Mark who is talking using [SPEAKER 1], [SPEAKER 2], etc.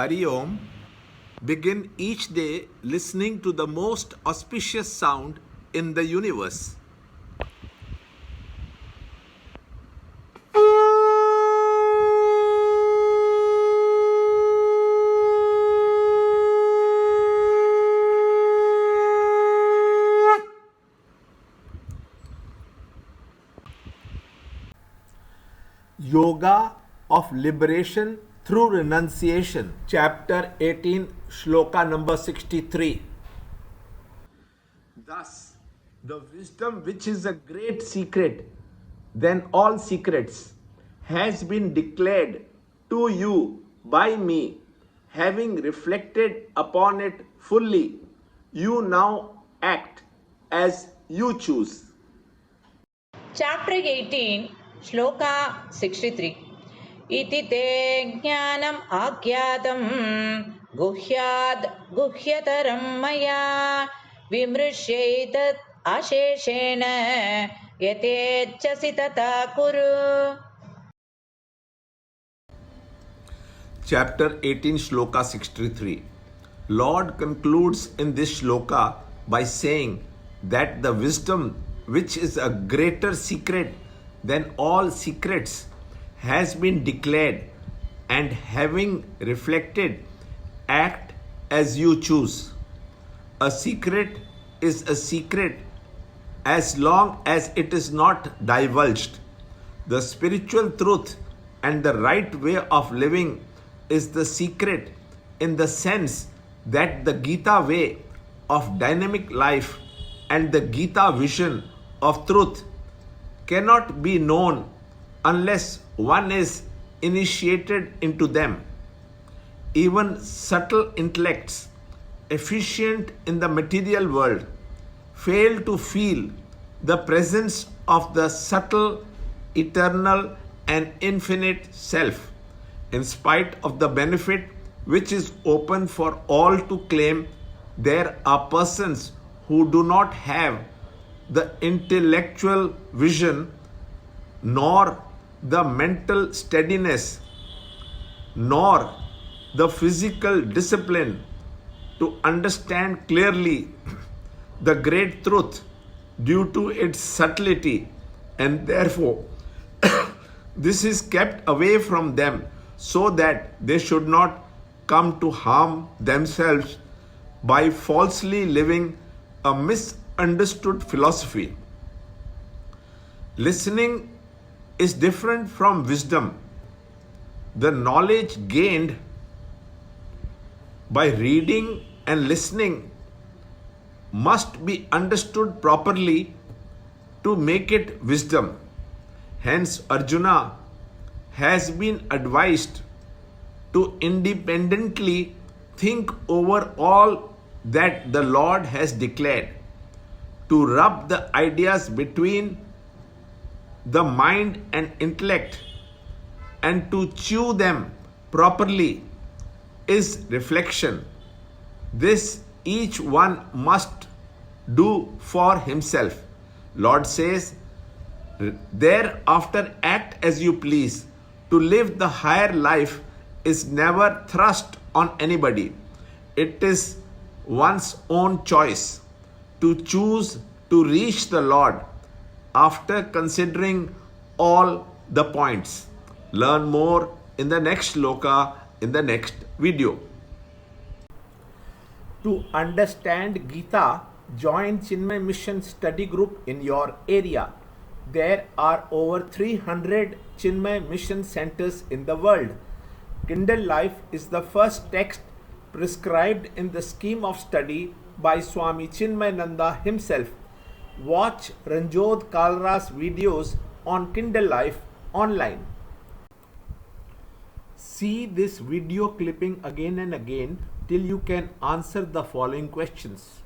[SPEAKER 1] Hari Om, begin each day listening to the most auspicious sound in the universe. Yoga of Liberation through Renunciation, Chapter 18, Shloka number 63. Thus, the wisdom which is a great secret than all secrets has been declared to you by me, having reflected upon it fully. You now act as you choose.
[SPEAKER 2] Chapter 18, Shloka 63. Iti te jnanam agyatam guhyad guhyataram maya vimrishyaitat asheshena yatechasi tata kuru.
[SPEAKER 1] Chapter 18, Shloka 63. Lord concludes in this shloka by saying that the wisdom which is a greater secret than all secrets has been declared, and having reflected, act as you choose. A secret is a secret as long as it is not divulged. The spiritual truth and the right way of living is the secret in the sense that the Gita way of dynamic life and the Gita vision of truth cannot be known unless one is initiated into them. Even subtle intellects, efficient in the material world, fail to feel the presence of the subtle, eternal, and infinite self, in spite of the benefit which is open for all to claim. There are persons who do not have the intellectual vision, nor the mental steadiness, nor the physical discipline to understand clearly the great truth due to its subtlety, and therefore this is kept away from them so that they should not come to harm themselves by falsely living a misunderstood philosophy. Listening is different from wisdom. The knowledge gained by reading and listening must be understood properly to make it wisdom. Hence, Arjuna has been advised to independently think over all that the Lord has declared, to rub the ideas between the mind and intellect, and to chew them properly is reflection. This each one must do for himself. Lord says, thereafter act as you please. To live the higher life is never thrust on anybody. It is one's own choice to choose to reach the Lord after considering all the points. Learn more in the next shloka in the next video. To understand Gita, join Chinmaya Mission study group in your area. There are over 300 Chinmaya Mission centers in the world. Kindle Life is the first text prescribed in the scheme of study by Swami Chinmayananda himself. Watch Ranjod Kalra's videos on Kindle Life online. See this video clipping again and again till you can answer the following questions.